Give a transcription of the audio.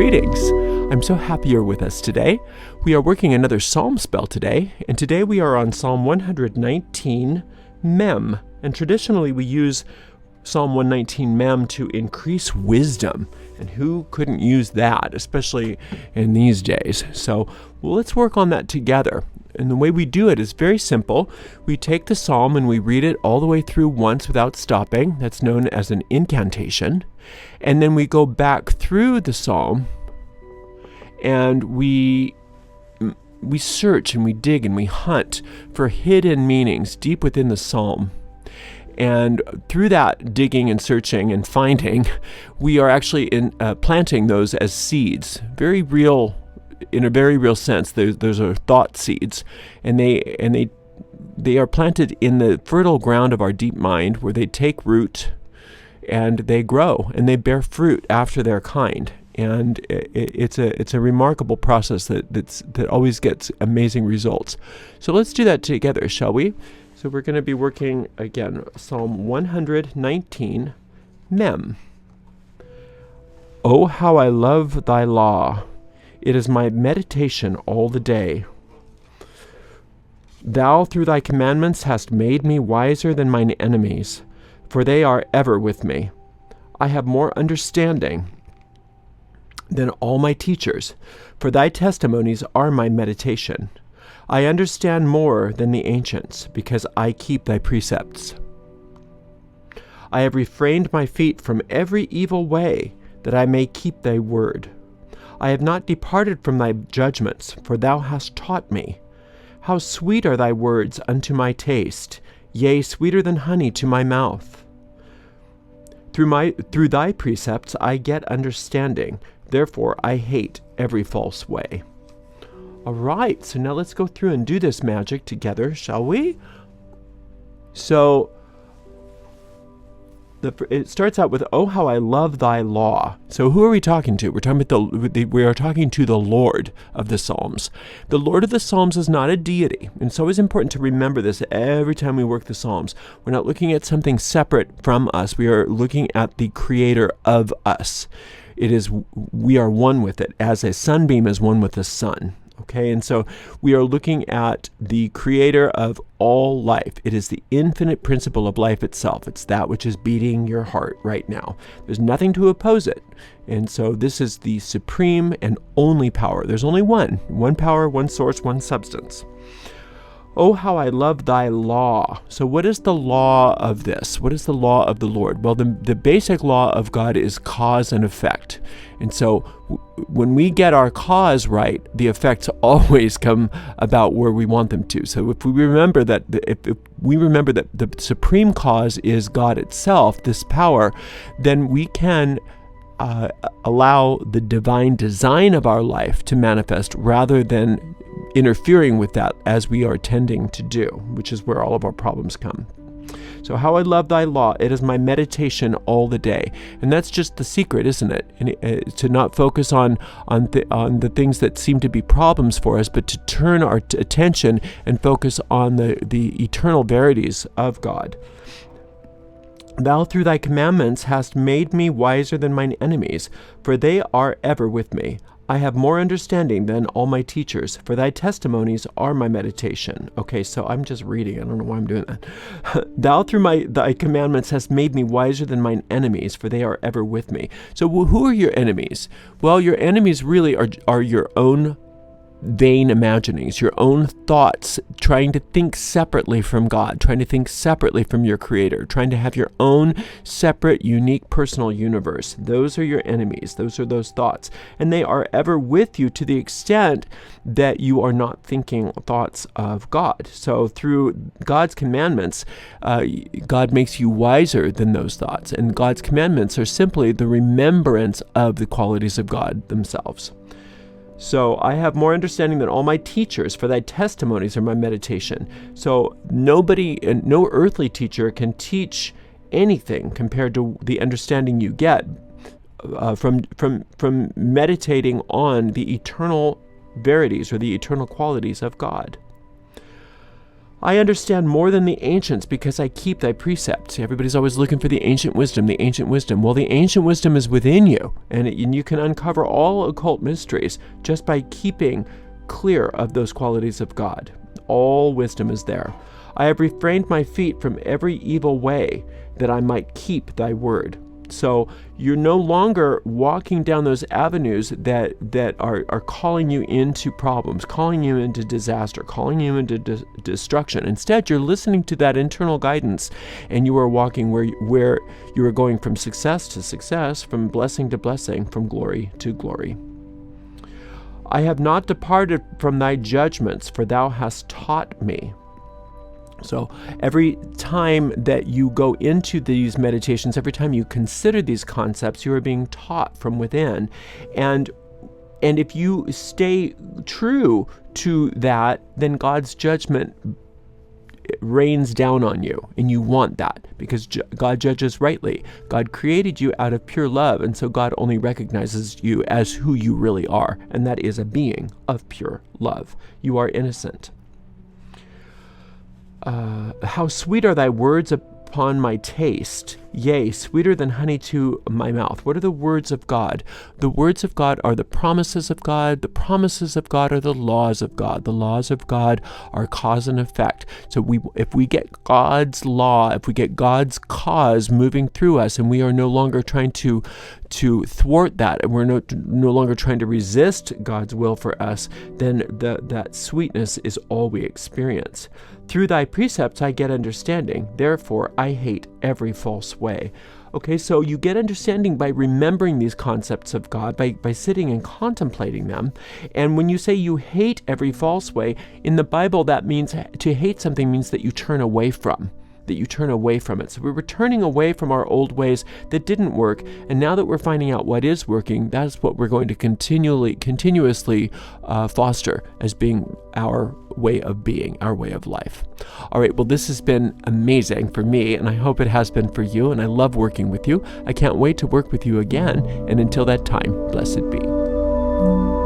Greetings. I'm so happy you're with us today. We are working another psalm spell today, and today we are on Psalm 119, MEM. And traditionally we use Psalm 119 MEM to increase wisdom. And who couldn't use that, especially in these days? So let's work on that together. And the way we do it is very simple. We take the psalm and we read it all the way through once without stopping. That's known as an incantation. And then we go back through the psalm and we search and we dig and we hunt for hidden meanings deep within the psalm. And through that digging and searching and finding, we are actually planting those as seeds, very real. In a very real sense, those are thought seeds, and they are planted in the fertile ground of our deep mind, where they take root, and they grow, and they bear fruit after their kind. And it's a remarkable process that always gets amazing results. So let's do that together, shall we? So we're going to be working again, Psalm 119, MEM. Oh, how I love thy law! It is my meditation all the day. Thou through thy commandments hast made me wiser than mine enemies, for they are ever with me. I have more understanding than all my teachers, for thy testimonies are my meditation. I understand more than the ancients, because I keep thy precepts. I have refrained my feet from every evil way, that I may keep thy word. I have not departed from thy judgments, for thou hast taught me. How sweet are thy words unto my taste, yea, sweeter than honey to my mouth. Through thy precepts I get understanding, therefore I hate every false way. All right, so now let's go through and do this magic together, shall we? So it starts out with, oh, how I love thy law. So who are we talking to? We're talking about we are talking to the Lord of the Psalms. The Lord of the Psalms is not a deity. And it's always important to remember this every time we work the Psalms. We're not looking at something separate from us. We are looking at the creator of us. We are one with it, as a sunbeam is one with the sun. Okay, and so we are looking at the creator of all life. It is the infinite principle of life itself. It's that which is beating your heart right now. There's nothing to oppose it. And so this is the supreme and only power. There's only one power, one source, one substance. Oh, how I love thy law. So what is the law of this? What is the law of the Lord? Well, the basic law of God is cause and effect. And so when we get our cause right, the effects always come about where we want them to. So if we remember that the supreme cause is God itself, this power, then we can allow the divine design of our life to manifest rather than interfering with that, as we are tending to do, which is where all of our problems come. So how I love thy law, it is my meditation all the day. And that's just the secret, isn't it? And to not focus on the things that seem to be problems for us, but to turn our attention and focus on the eternal verities of God. Thou through thy commandments hast made me wiser than mine enemies, for they are ever with me. I have more understanding than all my teachers, for thy testimonies are my meditation. Okay, so I'm just reading. I don't know why I'm doing that. Thou through thy commandments hast made me wiser than mine enemies, for they are ever with me. So who are your enemies? Well, your enemies really are your own vain imaginings, your own thoughts, trying to think separately from God, trying to think separately from your creator, trying to have your own separate, unique, personal universe. Those are your enemies. Those are those thoughts. And they are ever with you to the extent that you are not thinking thoughts of God. So through God's commandments, God makes you wiser than those thoughts. And God's commandments are simply the remembrance of the qualities of God themselves. So I have more understanding than all my teachers, for thy testimonies are my meditation. So no earthly teacher can teach anything compared to the understanding you get from meditating on the eternal verities or the eternal qualities of God. I understand more than the ancients because I keep thy precepts. Everybody's always looking for the ancient wisdom, the ancient wisdom. Well, the ancient wisdom is within you, and you can uncover all occult mysteries just by keeping clear of those qualities of God. All wisdom is there. I have refrained my feet from every evil way that I might keep thy word. So you're no longer walking down those avenues that are calling you into problems, calling you into disaster, calling you into destruction. Instead, you're listening to that internal guidance, and you are walking where you are going from success to success, from blessing to blessing, from glory to glory. I have not departed from thy judgments, for thou hast taught me. So every time that you go into these meditations, every time you consider these concepts, you are being taught from within. And if you stay true to that, then God's judgment rains down on you. And you want that because God judges rightly. God created you out of pure love. And so God only recognizes you as who you really are. And that is a being of pure love. You are innocent. How sweet are thy words upon my taste, yea, sweeter than honey to my mouth. What are the words of God? The words of God are the promises of God. The promises of God are the laws of God. The laws of God are cause and effect. So if we get God's law, if we get God's cause moving through us, and we are no longer trying to thwart that, and we're no longer trying to resist God's will for us, then that sweetness is all we experience. Through thy precepts I get understanding, therefore I hate every false way. Okay, so you get understanding by remembering these concepts of God, by sitting and contemplating them. And when you say you hate every false way, in the Bible that means to hate something means that you turn away from. it. So we were turning away from our old ways that didn't work, and now that we're finding out what is working, that's what we're going to continuously foster as being our way of being, our way of life. All right, well, this has been amazing for me, and I hope it has been for you, and I love working with you. I can't wait to work with you again, and until that time, blessed be.